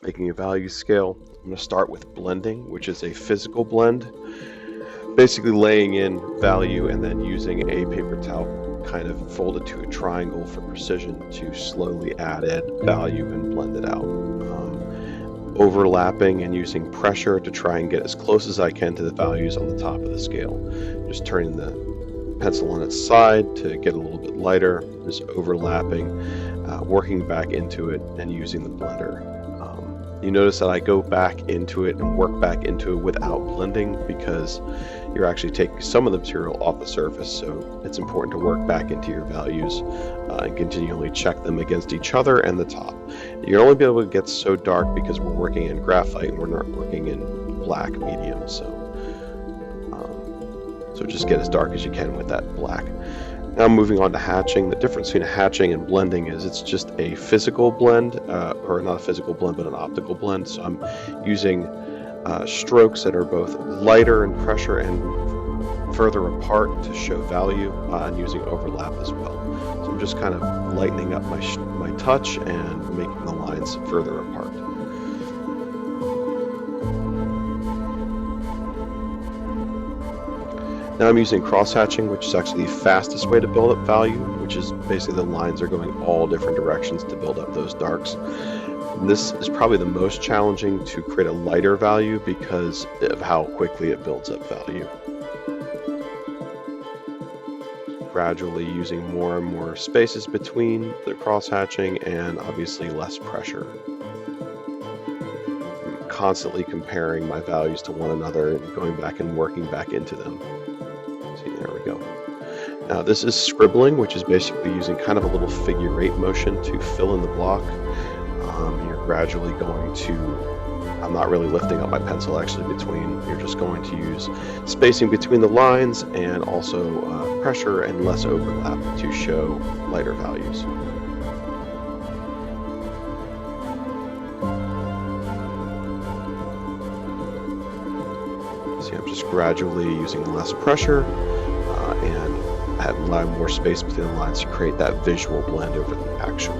making a value scale. I'm going to start with blending, which is a physical blend, basically laying in value and then using a paper towel kind of folded to a triangle for precision to slowly add value and blend it out. Overlapping and using pressure to try and get as close as I can to the values on the top of the scale. Just turning the pencil on its side to get a little bit lighter, just overlapping, working back into it and using the blender. You notice that I go back into it and work back into it without blending because you're actually taking some of the material off the surface, so it's important to work back into your values and continually check them against each other and the top. You'll only be able to get so dark because we're working in graphite and we're not working in black medium, so just get as dark as you can with that black. Now moving on to hatching. The difference between hatching and blending is it's just a physical blend, or not a physical blend, but an optical blend. So I'm using strokes that are both lighter in pressure and further apart to show value, and using overlap as well. So I'm just kind of lightening up my touch and making the lines further apart. Now I'm using cross-hatching, which is actually the fastest way to build up value, which is basically the lines are going all different directions to build up those darks. And this is probably the most challenging to create a lighter value because of how quickly it builds up value. Gradually using more and more spaces between the cross-hatching and obviously less pressure. I'm constantly comparing my values to one another and going back and working back into them. There we go. Now this is scribbling, which is basically using kind of a little figure 8 motion to fill in the block. You're gradually going to, I'm not really lifting up my pencil actually between, you're just going to use spacing between the lines and also pressure and less overlap to show lighter values. See, I'm just gradually using less pressure and add a lot more space between the lines to create that visual blend over the actual